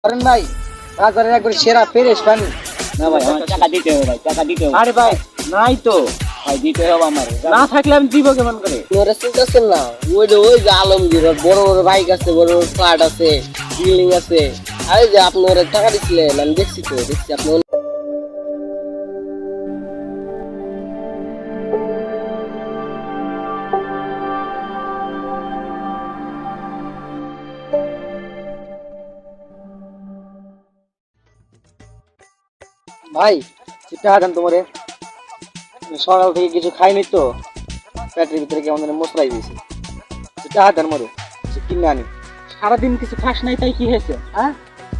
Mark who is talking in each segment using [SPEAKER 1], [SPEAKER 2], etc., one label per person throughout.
[SPEAKER 1] কারণ ভাই বাজারের একবার সেরা ফ্রেশ পানি।
[SPEAKER 2] না ভাই আমার টাকা দিতে হবে ভাই, টাকা দিতে হবে।
[SPEAKER 1] আরে ভাই নাই তো,
[SPEAKER 2] ভাই দিতে হবে আমার।
[SPEAKER 1] না থাকলে আমি দিব কেমন করে?
[SPEAKER 3] ওরা চিন্তাছেন না, ওই যে আলমগীর ওর বড় বড় বাইক আছে, বড় বড় ফ্ল্যাট আছে, বিল্ডিং আছে। আরে যে আপনি ওরা টাকা দিচ্ছিলেন, আমি দেখছি আপনি
[SPEAKER 1] ভাই চিন্তা হাজান তোমারে সকাল থেকে কিছু খাইনি তো, পেটের ভিতরে কেমন যেন মশলাই দিয়েছে। চিন্তা হাজান মরে কিনে আনি। সারাদিন কিছু খাস নাই তাই কি হয়েছে? হ্যাঁ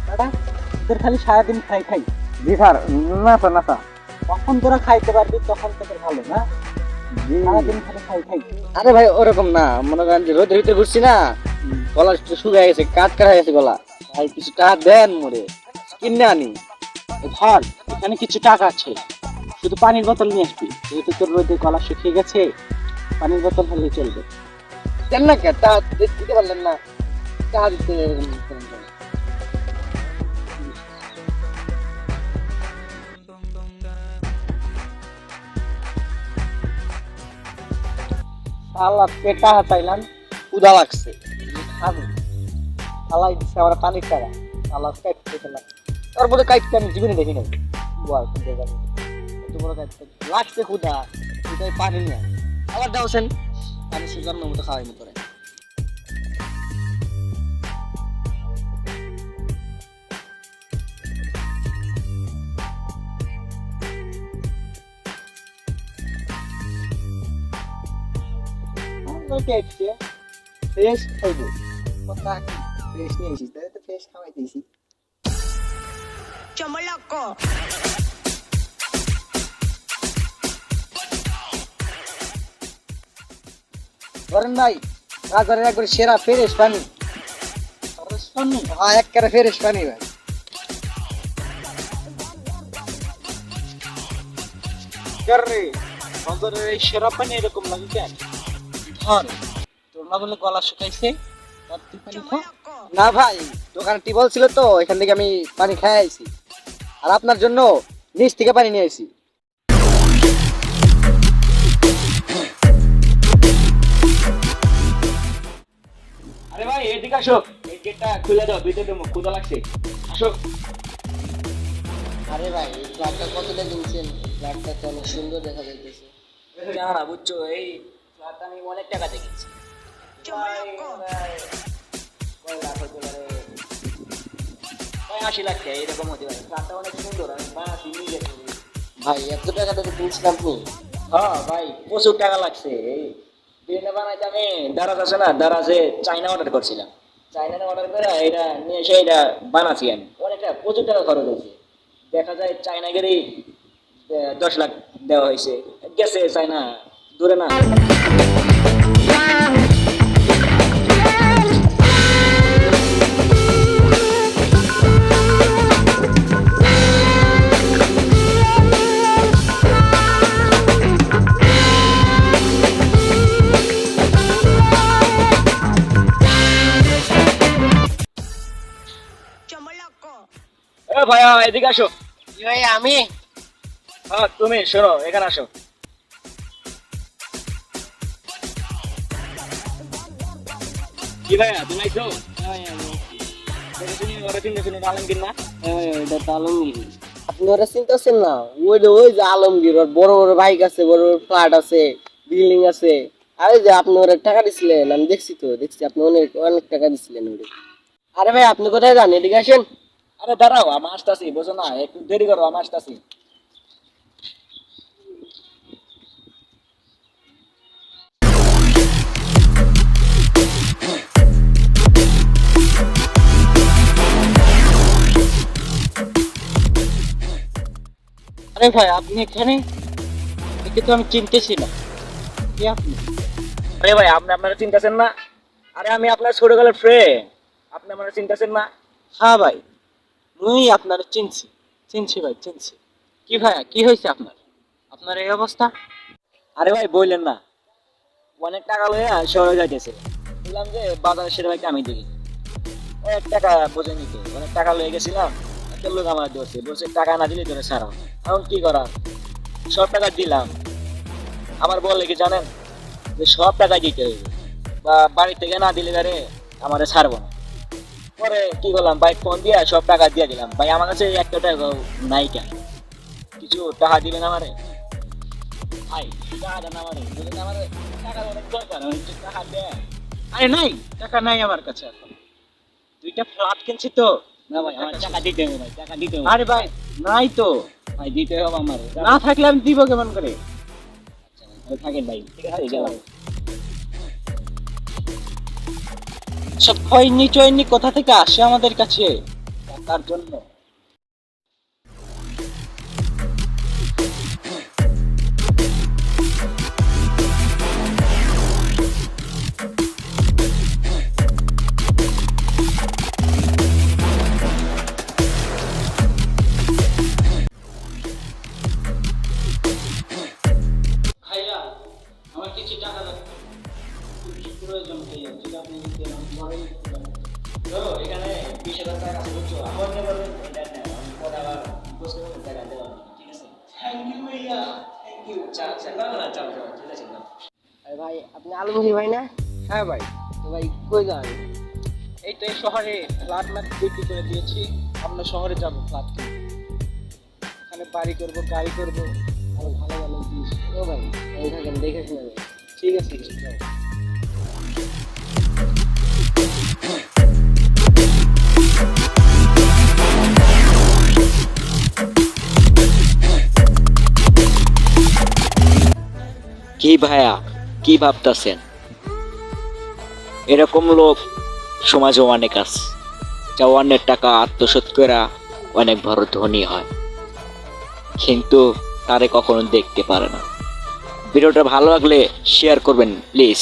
[SPEAKER 1] দাদা, তোদের খালি সারাদিন খাই খাই। জি স্যার, নাসা নাসা। কখন তোরা খাইতে পারবি তখন তোদের ভালো না, সারাদিন খালি খাই খাই। আরে ভাই ওরকম না, মনে করেন যে রোদের ভিতরে ঘুরছি না, গলা একটু শুকিয়ে গেছে, কাঠ হয়ে গেছে গলা। ভাই কিছু টাকা দেন মরে, কিনে আনি। ধর এখানে কিছু টাকা আছে, শুধু পানির বোতল নিয়ে আসবি। যেহেতু তোর রোদে গলা শুকিয়ে গেছে, পানির বোতল হলেই চলবে। দেন না কে তা দিতে পারলেন না, টাকা দিতে আল্লাহ পেটা হাতাইলাম, ক্ষুধা লাগছে, খাবো। আল্লাহ দিচ্ছে আমার পানির টাকা, আল্লাহ কাইতে ফেলাম। তারপরে কাইতে আমি জীবনে দেখি নাই। লাগছে ক্ষুধা, ক্ষুধায় পানি নিয়ে আবার দেওছেন, পানি সে জন্ম মতো খাওয়াইনি করে। ফ্রেশ খাইবো, কথা কি ফ্রেশ নিয়ে এসিস, তাহলে তো ফ্রেশ খাওয়াইতেছি।
[SPEAKER 4] Chombo loco.
[SPEAKER 1] ধরেন ভাই বাজারের একবার সেরা ফ্রেশ পানি। হ্যাঁ একেবারে ফ্রেশ পানি ভাই। রে বাজারের এই সেরা পানি এরকম লাগে কেন? ধর তোর না বলে গলা শুকাইছে, তার তুই পানি খা। না ভাই দোকানে টিবল ছিল তো, এখান থেকে আমি পানি খাই আইছি, আর আপনার জন্য নিচ থেকে পানি নিয়ে আইছি।
[SPEAKER 2] আরে ভাই এদিকে আসো, এই গেটটা খুলে দাও, ভিতরে দেবো, ক্ষুধা লাগছে, আসো।
[SPEAKER 3] আরে ভাই এই ফ্ল্যাটটা কতটা কিনছেন? ফ্ল্যাটটা তো অনেক সুন্দর দেখা যাইতেছে।
[SPEAKER 2] না না বুঝছো, এই ফ্ল্যাটটা আমি অনেক টাকা দিয়ে কিনছি।
[SPEAKER 4] Chombo loco.
[SPEAKER 2] 80 লাখ টাকা এরকম হতে পারে। ফ্ল্যাটটা অনেক সুন্দর, আমি বানাচ্ছি নিজে।
[SPEAKER 3] ভাই এত টাকা দিয়ে কিনছিলাম আপনি?
[SPEAKER 2] হ্যাঁ ভাই প্রচুর টাকা লাগছে। এই বিরিয়ানি বানাইতে আমি দারাজ আছে না, দারাজে চাইনা অর্ডার করছিলাম। চাইনা অর্ডার করে এটা নিয়ে এসে এটা বানাচ্ছি আমি। অনেকটা প্রচুর টাকা খরচ হয়েছে। দেখা যায় চাইনা গেলেই 10 লাখ দেওয়া হয়েছে। গেছে চাইনা দূরে না।
[SPEAKER 4] Chombo loco.
[SPEAKER 2] এ ভাইয়া এদিকে আসো।
[SPEAKER 3] কি ভাই আমি?
[SPEAKER 2] হ্যাঁ তুমি শোনো, এখানে আসো। কি ভাইয়া তুমি আইছো? তুমি ওরা চিন্তা শুনে আলমগীর না?
[SPEAKER 3] এটা তো আলমগীর। আপনি ওরা চিন্তাছেন না, ওই যে আলমগীর ওর বড় বড় বাইক আছে, বড় বড় ফ্ল্যাট আছে, বিল্ডিং আছে। আরে যে আপনি ওরা টাকা দিছিলেন, আমি দেখছি আপনি অনেক অনেক টাকা দিছিলেন ওরে। আরে ভাই আপনি কোথায় যান? এদিকে আসেন।
[SPEAKER 2] আরে দাঁড়াও, আমি আসতেছি, বোঝো না, একটু দেরি করো, আমি আসতেছি।
[SPEAKER 1] আরে ভাই আপনি এখানে, একে তো আমি চিনতেছি না, কে আপনি?
[SPEAKER 2] আরে ভাই আপনি আপনারা চিন্তাছেন না? আরে আমি আপনার ছোটবেলার ফ্রেন্ড, আপনি আপনারা চিন্তাছেন না?
[SPEAKER 1] হ্যাঁ ভাই মুই আপনার চিনছি ভাই চিনছি। কি ভাইয়া কি হয়েছে আপনার, আপনার এই অবস্থা?
[SPEAKER 2] আরে ভাই বললেন না, অনেক টাকা লয়ে শহরে যাইতেছে, বললাম যে বাজারে সেটা ভাইকে আমি দিই। অনেক টাকা বোঝে নিত, অনেক টাকা লয়ে গেছিলাম। একটা লোক আমার ধরছে, বলছে টাকা না দিলে ধরে সারা। এখন কি করার, সব টাকা দিলাম। আমার বলে কি জানেন, যে সব টাকা দিতে হইবে, বা বাড়ি থেকে না দিলে ধরে আমারে ছাড়বো না। পরে কি করলাম, ভাই ফোন দিয়ে সব টাকা দিয়ে দিলাম। ভাই আমার কাছে একটা টাকা নাই, কেন কিছু টাকা দিবেন আমারে? ভাই টাকা দেন আমারে, যদি আমারে টাকা অনেক দরকার, আমি একটু টাকা দেন।
[SPEAKER 5] আরে নাই, টাকা নাই আমার কাছে এখন। দুইটা ফ্ল্যাট কিনছি তো।
[SPEAKER 2] না ভাই, আমার টাকা দিতে হবে ভাই, টাকা দিতে হবে।
[SPEAKER 5] আরে ভাই নাই তো,
[SPEAKER 2] ভাই দিতে হবে আমার।
[SPEAKER 5] না থাকলে আমি দিব কেমন করে?
[SPEAKER 2] থাকেন ভাই, ঠিক আছে গেলাম।
[SPEAKER 5] সব খয়নি চয়নি কোথা থেকে আসে আমাদের কাছে টাকার জন্য? ভাইয়া, আমার কিছু টাকা লাগবে, খুব প্রয়োজন ভাইয়া, যদি আপনি দিতে পরেই
[SPEAKER 2] তো এখানে 20,000 টাকা আছে বুঝছো, আমার বলবেন এটা নেন, আমি পরে আবার বুঝতে পারবেন টাকা দেওয়া, ঠিক আছে?
[SPEAKER 5] থ্যাংক ইউ ভাইয়া, থ্যাংক ইউ।
[SPEAKER 2] চাল চাল না, চাল চাল, ঠিক আছে না।
[SPEAKER 3] আরে ভাই আপনি আলমগীর ভাই না?
[SPEAKER 5] হ্যাঁ ভাই,
[SPEAKER 3] তো ভাই কই যান?
[SPEAKER 5] এই তো এই শহরে ফ্ল্যাট বিক্রি করে দিয়েছি, আমরা শহরে যাব ফ্ল্যাট কিনতে। ওখানে বাড়ি করব, গাড়ি করব, আরো ভালো ভালো জিনিস।
[SPEAKER 3] ও ভাই ভালো থাকেন, দেখে শুনে যান।
[SPEAKER 5] ঠিক আছে, যাও।
[SPEAKER 2] কি ভাইয়া, কি ভাবতাছেন? এরকম লোক সমাজে অনেক আছে, যা অন্যের টাকা আত্মসাৎ করে অনেক বড় ধনী হয়, কিন্তু তারে কখনো দেখতে পারে না। ভিডিওটা ভালো লাগলে শেয়ার করবেন প্লিজ।